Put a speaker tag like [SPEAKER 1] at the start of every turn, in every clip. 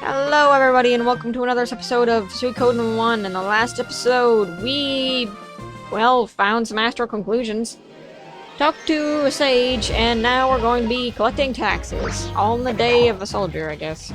[SPEAKER 1] Hello everybody and welcome to another episode of Suikoden 1. In the last episode, we, well, found some astral conclusions, talked to a sage, and now we're going to be collecting taxes. All in the day of a soldier, I guess.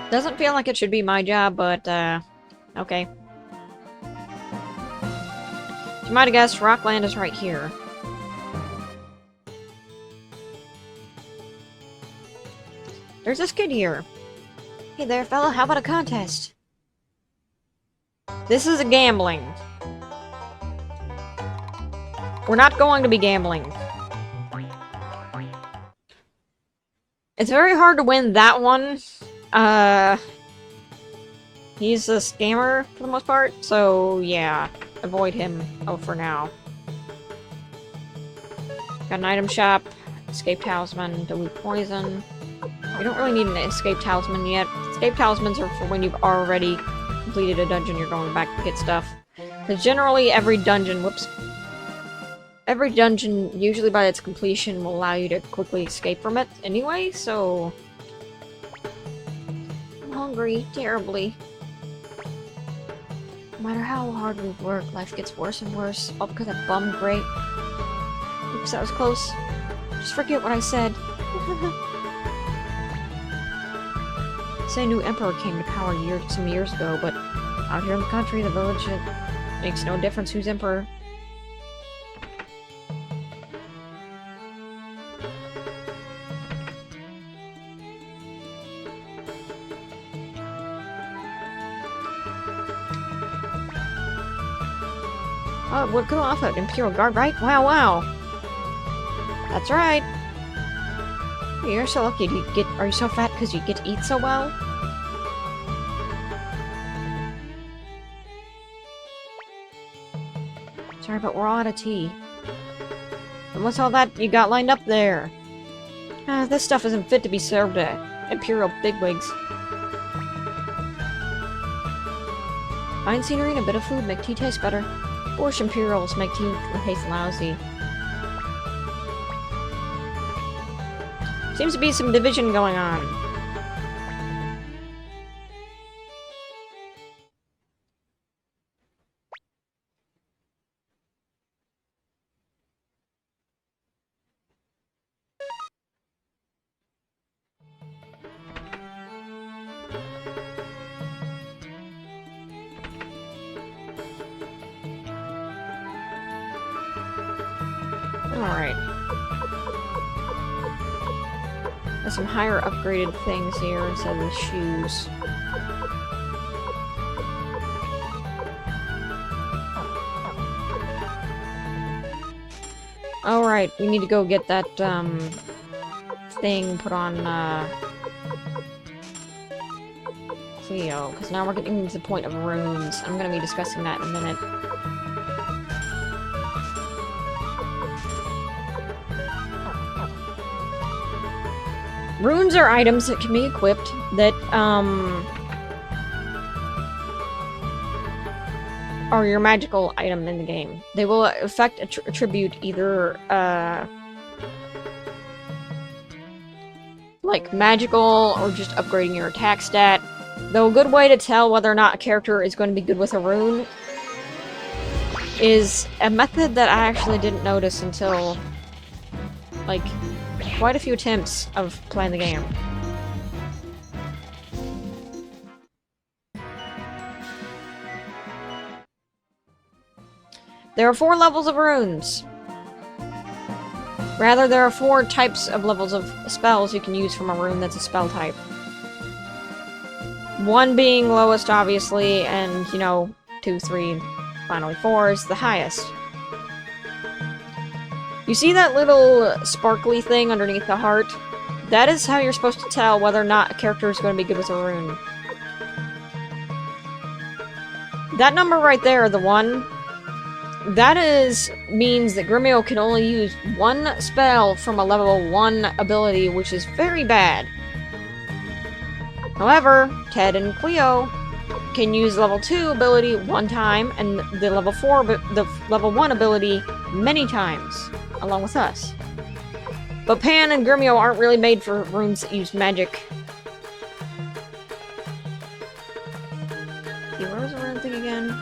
[SPEAKER 1] Doesn't feel like it should be my job, but, okay. You might have guessed, Rockland is right here. There's this kid here. Hey there, fella, how about a contest? This is a gambling. We're not going to be gambling. It's very hard to win that one. He's a scammer for the most part, so yeah. Avoid him. Oh, for now. Got an item shop, escape talisman, dilute poison. You don't really need an escape talisman yet. Escape talismans are for when you've already completed a dungeon, you're going back to get stuff. Because generally every dungeon, every dungeon, usually by its completion, will allow you to quickly escape from it anyway, so... I'm hungry, terribly. No matter how hard we work, life gets worse and worse, all because I bummed great. Oops, that was close. Just forget what I said. Say new emperor came to power some years ago, but out here in the country, the village, it makes no difference who's emperor. Oh, we're going off an Imperial Guard, right? Wow, wow. That's right. You're so lucky. Are you so fat because you get to eat so well? Sorry, but we're all out of tea. And what's all that you got lined up there? This stuff isn't fit to be served to Imperial bigwigs. Fine scenery and a bit of food make tea taste better. Borscht Imperials make tea taste lousy. Seems to be some division going on. Alright. There's some higher upgraded things here instead of the shoes. Alright, we need to go get that, thing put on, Cleo, because now we're getting to the point of runes. I'm gonna be discussing that in a minute. Runes are items that can be equipped that, are your magical item in the game. They will affect attribute either, like magical or just upgrading your attack stat. Though a good way to tell whether or not a character is going to be good with a rune is a method that I actually didn't notice until, like, quite a few attempts of playing the game. There are 4 levels of runes. Rather, there are 4 types of levels of spells you can use from a rune that's a spell type. 1 being lowest, obviously, and, you know, 2, 3, finally 4 is the highest. You see that little sparkly thing underneath the heart? That is how you're supposed to tell whether or not a character is going to be good with a rune. That number right there, the 1, that means that Gremio can only use 1 spell from a level 1 ability, which is very bad. However, Ted and Cleo can use level 2 ability one time, and the level 4, the level 1 ability many times, along with us. But Pan and Grumio aren't really made for runes that use magic. See, where was the rune thing again?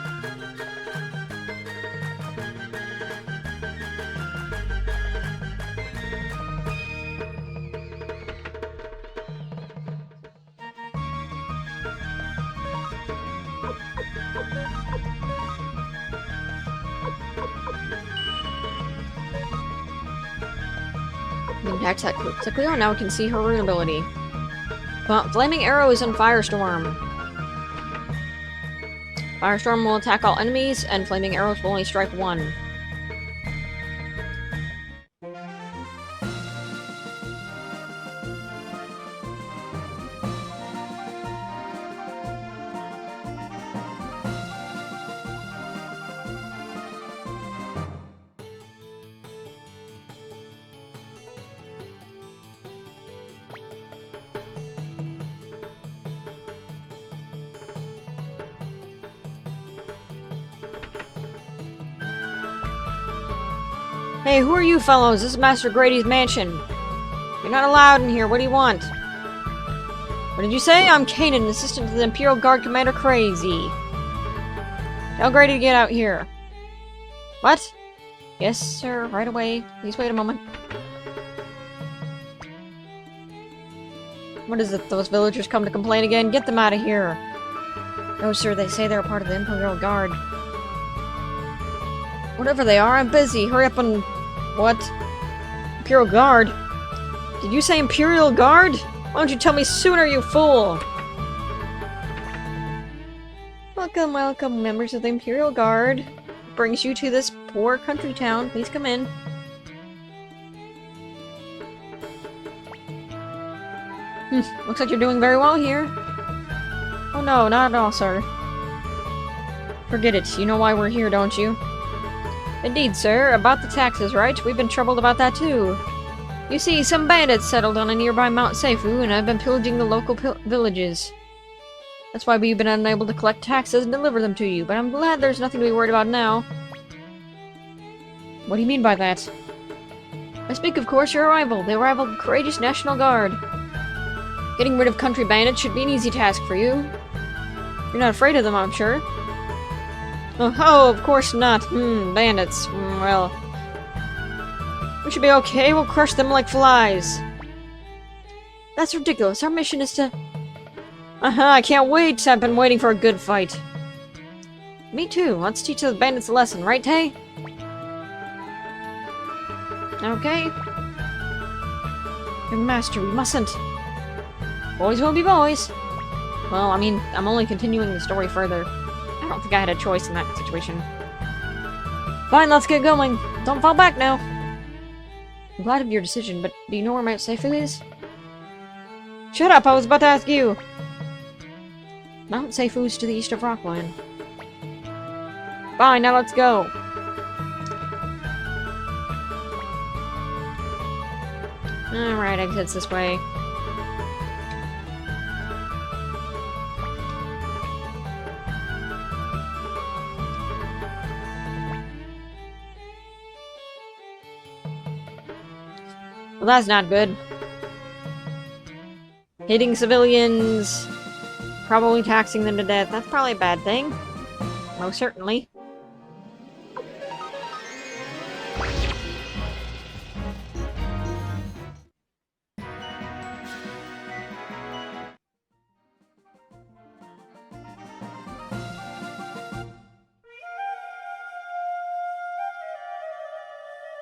[SPEAKER 1] Attack that quickly. Oh, now we can see her rune ability. Flaming Arrows and Firestorm. Firestorm will attack all enemies, and Flaming Arrows will only strike one. Hey, who are you fellows? This is Master Grady's mansion. You're not allowed in here. What do you want? What did you say? I'm Kanan, assistant to the Imperial Guard Commander Crazy. Tell Grady to get out here. What? Yes, sir. Right away. Please wait a moment. What is it? Those villagers come to complain again? Get them out of here. No, sir. They say they're part of the Imperial Guard. Whatever they are, I'm busy. Hurry up and... What? Imperial Guard? Did you say Imperial Guard? Why don't you tell me sooner, you fool? Welcome, welcome, members of the Imperial Guard. Brings you to this poor country town. Please come in. Looks like you're doing very well here. Oh no, not at all, sir. Forget it. You know why we're here, don't you? Indeed, sir. About the taxes, right? We've been troubled about that, too. You see, some bandits settled on a nearby Mount Seifu, and have been pillaging the local villages. That's why we've been unable to collect taxes and deliver them to you, but I'm glad there's nothing to be worried about now. What do you mean by that? I speak, of course, your arrival. The arrival of the courageous National Guard. Getting rid of country bandits should be an easy task for you. You're not afraid of them, I'm sure. Oh, of course not. Bandits. Well... We should be okay. We'll crush them like flies. That's ridiculous. Our mission is to... I can't wait. I've been waiting for a good fight. Me too. Let's teach the bandits a lesson, right, Tay? Okay. Young master, we mustn't. Boys will be boys. Well, I mean, I'm only continuing the story further. I don't think I had a choice in that situation. Fine, let's get going. Don't fall back now. I'm glad of your decision, but do you know where Mount Seifu is? Shut up, I was about to ask you. Mount Seifu is to the east of Rockland. Fine, now let's go. Alright, exits this way. Well, that's not good. Hitting civilians, probably taxing them to death. That's probably a bad thing. Most certainly.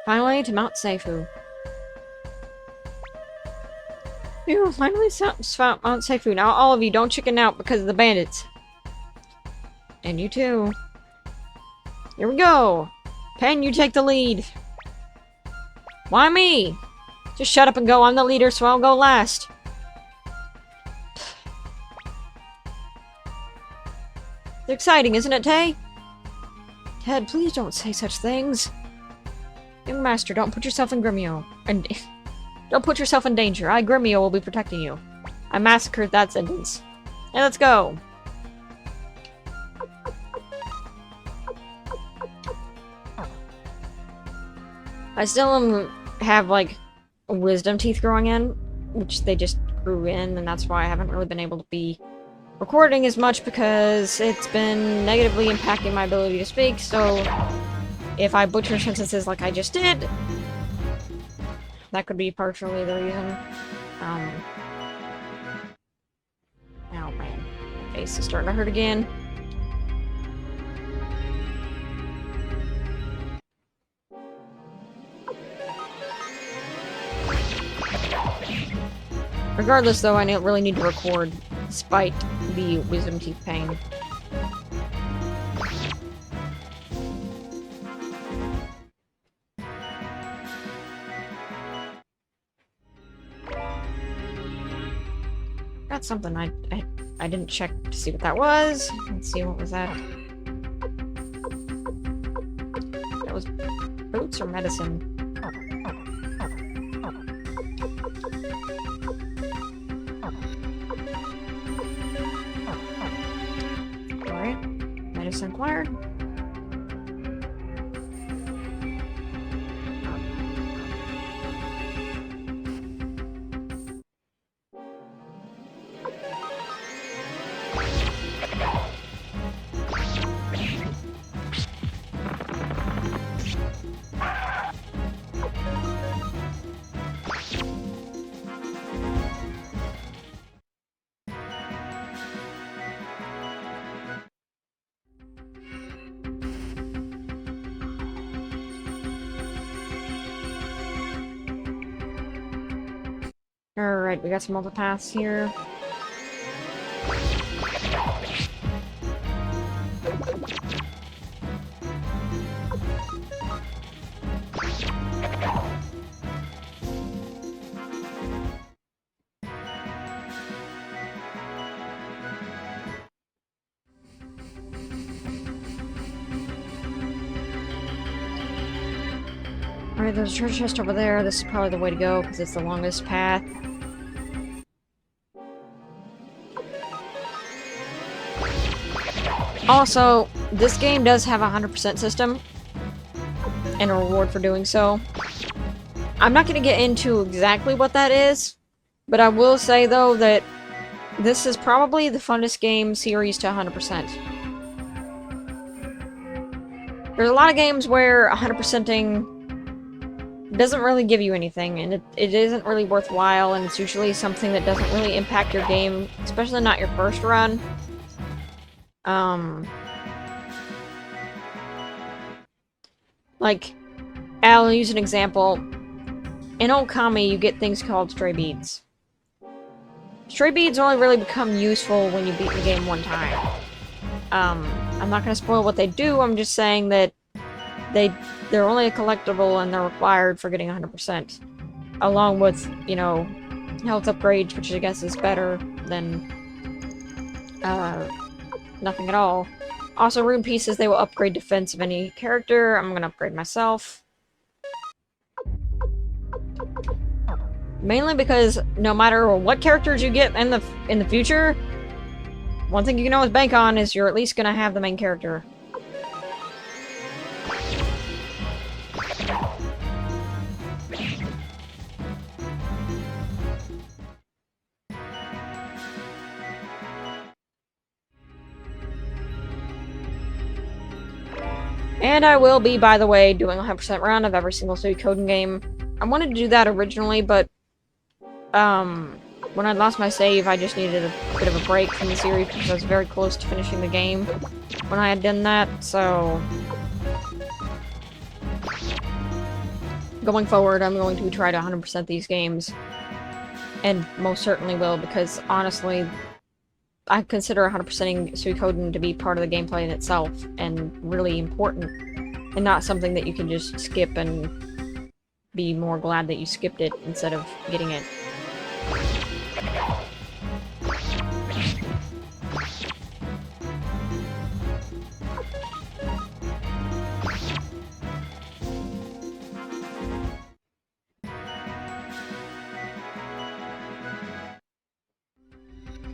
[SPEAKER 1] Finally, to Mount Seifu. Phew, finally found Mount Seifu. Now all of you, don't chicken out because of the bandits. And you too. Here we go! Pen, you take the lead. Why me? Just shut up and go. I'm the leader, so I'll go last. It's exciting, isn't it, Tay? Ted, please don't say such things. Young master, don't put yourself in Grumio. And don't put yourself in danger. I, Grumio, will be protecting you. I massacred that sentence. Hey, let's go. I still have, like, wisdom teeth growing in, which they just grew in, and that's why I haven't really been able to be recording as much, because it's been negatively impacting my ability to speak, so if I butcher sentences like I just did, that could be partially the reason. Oh man, my face is starting to hurt again. Regardless, though, I really need to record, despite the wisdom teeth pain. Got something I didn't check to see what that was. Let's see, what was that? That was boots or medicine? Alright. Medicine acquired. Alright, we got some multipaths here. Alright, there's a treasure chest over there. This is probably the way to go, because it's the longest path. Also, this game does have a 100% system, and a reward for doing so. I'm not going to get into exactly what that is, but I will say, though, that this is probably the funnest game series to 100%. There's a lot of games where 100%ing doesn't really give you anything, and it isn't really worthwhile, and it's usually something that doesn't really impact your game, especially not your first run. Like, I'll use an example. In Okami, you get things called stray beads. Stray beads only really become useful when you beat the game one time. I'm not gonna spoil what they do, I'm just saying that they're only a collectible and they're required for getting 100%. Along with, you know, health upgrades, which I guess is better than nothing at all. Also, rune pieces, they will upgrade defense of any character. I'm gonna upgrade myself. Mainly because no matter what characters you get in the future, one thing you can always bank on is you're at least gonna have the main character. And I will be, by the way, doing a 100% run of every single Suikoden game. I wanted to do that originally, but when I lost my save, I just needed a bit of a break from the series because I was very close to finishing the game when I had done that, so going forward, I'm going to try to 100% these games, and most certainly will, because honestly, I consider 100%ing Suikoden to be part of the gameplay in itself, and really important, and not something that you can just skip and be more glad that you skipped it instead of getting it.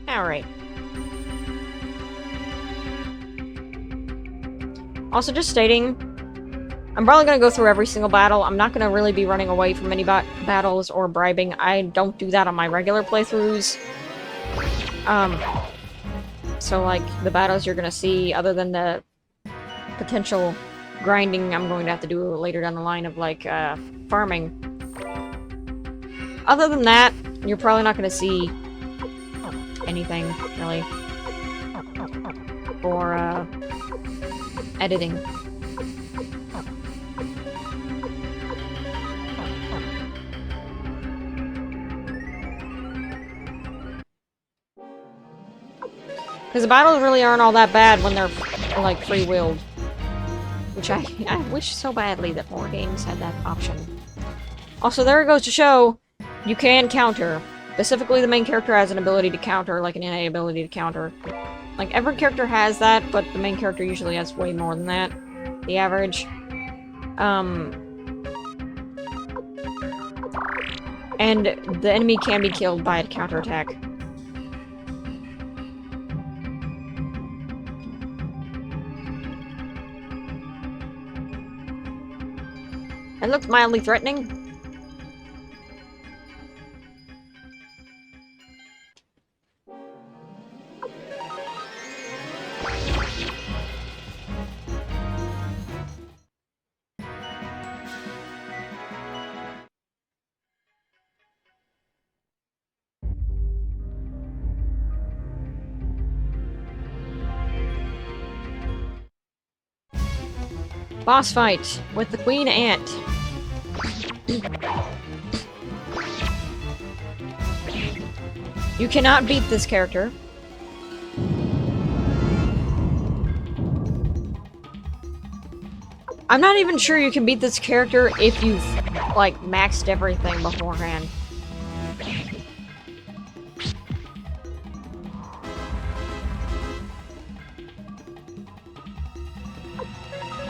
[SPEAKER 1] Alright. Also, just stating, I'm probably gonna go through every single battle. I'm not gonna really be running away from any battles or bribing. I don't do that on my regular playthroughs. So like, the battles you're gonna see, other than the potential grinding I'm going to have to do later down the line of, like, farming. Other than that, you're probably not gonna see anything, really, for, editing. Because the battles really aren't all that bad when they're, like, free-willed. Which I wish so badly that more games had that option. Also, there it goes to show, you can counter. Specifically, the main character has an ability to counter, like an innate ability to counter. Like, every character has that, but the main character usually has way more than that. The average. And the enemy can be killed by a counterattack. It looked mildly threatening. Boss fight with the Queen Ant. You cannot beat this character. I'm not even sure you can beat this character if you've, like, maxed everything beforehand.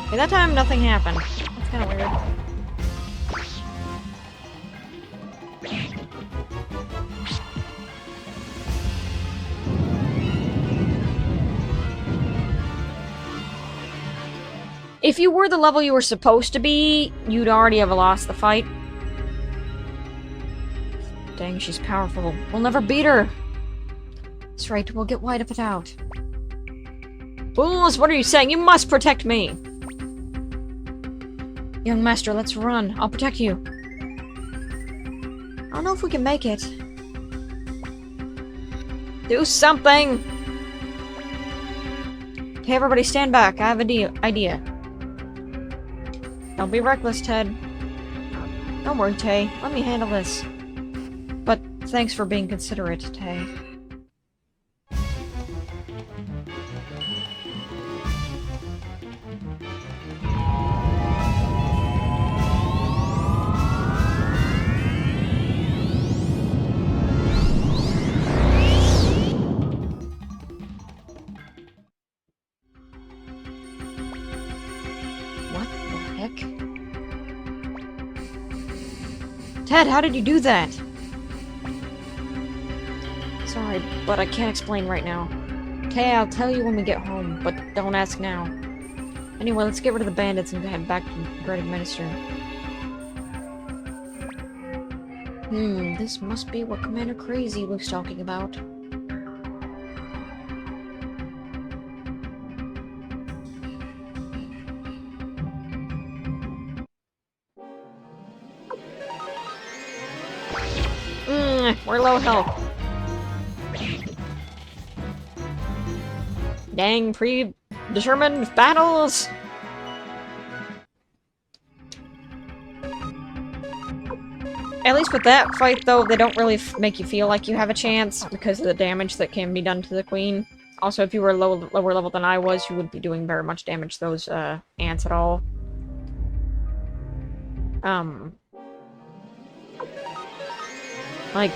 [SPEAKER 1] Okay, that time nothing happened. That's kind of weird. If you were the level you were supposed to be, you'd already have lost the fight. Dang, she's powerful. We'll never beat her! That's right, we'll get White of it out. Fools, what are you saying? You must protect me! Young master, let's run. I'll protect you. I don't know if we can make it. Do something! Okay, everybody stand back. I have an idea. Don't be reckless, Ted. Don't worry, Tay. Let me handle this. But thanks for being considerate, Tay. Ted, how did you do that? Sorry, but I can't explain right now. Tay, I'll tell you when we get home, but don't ask now. Anyway, let's get rid of the bandits and head back to the Great Minister. This must be what Commander Crazy was talking about. We're low health. Dang, predetermined battles! At least with that fight, though, they don't really make you feel like you have a chance because of the damage that can be done to the queen. Also, if you were lower level than I was, you wouldn't be doing very much damage to those ants at all. Like,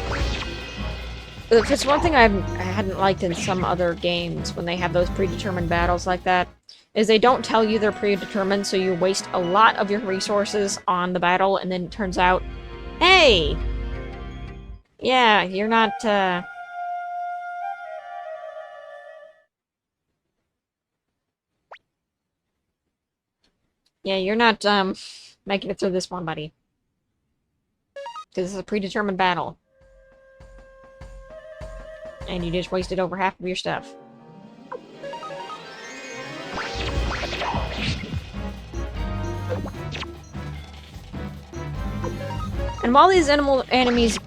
[SPEAKER 1] if it's one thing I hadn't liked in some other games when they have those predetermined battles like that, is they don't tell you they're predetermined, so you waste a lot of your resources on the battle, and then it turns out, hey! Yeah, you're not, Yeah, you're not, making it through this one, buddy. Because this is a predetermined battle. And you just wasted over half of your stuff. And while these animal enemies...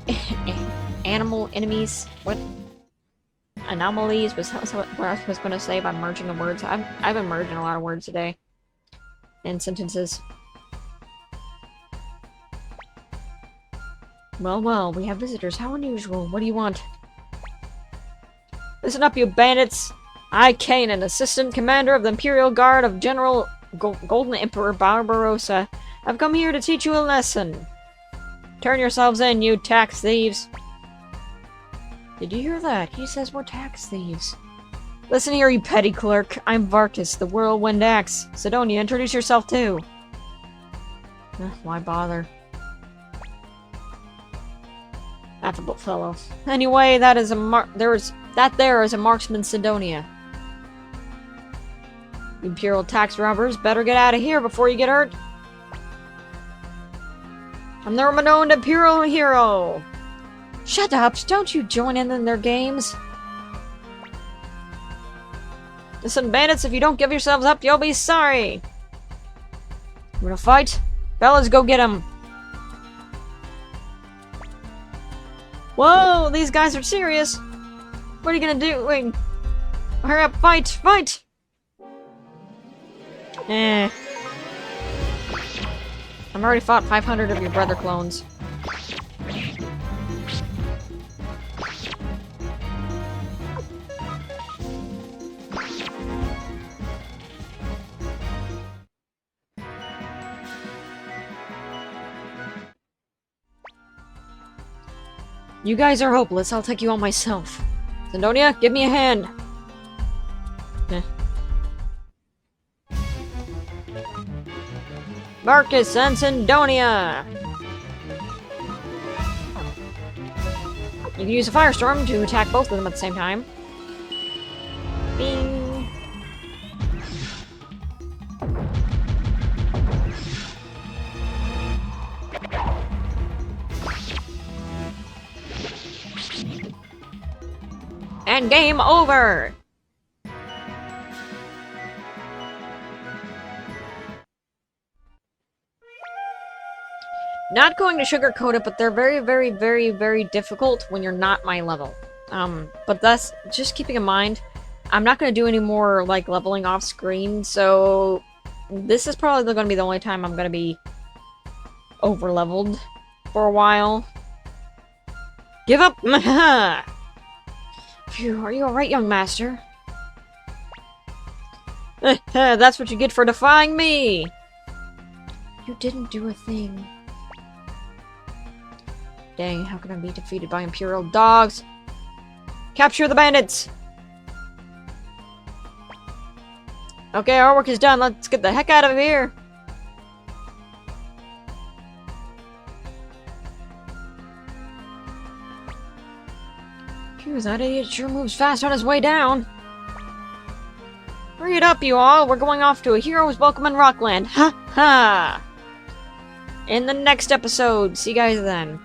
[SPEAKER 1] animal enemies... What? Anomalies was what I was going to say by merging the words. I've been merging a lot of words today. And sentences. Well, well, we have visitors. How unusual. What do you want? Listen up, you bandits! I, Kanan, Assistant Commander of the Imperial Guard of General Golden Emperor Barbarossa, have come here to teach you a lesson. Turn yourselves in, you tax thieves! Did you hear that? He says we're tax thieves. Listen here, you petty clerk. I'm Varkus, the Whirlwind Axe. Sidonia, introduce yourself too. Why bother? Affable fellow. Anyway, that is a there is a marksman Sidonia. Imperial tax robbers, better get out of here before you get hurt. I'm the renowned Imperial hero. Shut up! Don't you join in their games. Listen, bandits, if you don't give yourselves up, you'll be sorry. You wanna fight? Fellas, go get him. Whoa, these guys are serious. What are you gonna do? Wait. Hurry up, fight! Fight! I've already fought 500 of your brother clones. You guys are hopeless. I'll take you on myself. Sidonia, give me a hand. Marcus and Sidonia! You can use a firestorm to attack both of them at the same time. Bing! And game over! Not going to sugarcoat it, but they're very, very, very, very difficult when you're not my level. But that's just keeping in mind, I'm not going to do any more, like, leveling off screen, so this is probably going to be the only time I'm going to be over-leveled for a while. Give up! Phew, are you alright, young master? That's what you get for defying me! You didn't do a thing. Dang, how can I be defeated by Imperial dogs? Capture the bandits! Okay, our work is done. Let's get the heck out of here! Phew, that idiot sure moves fast on his way down. Hurry it up, you all! We're going off to a hero's welcome in Rockland! Ha ha! In the next episode. See you guys then.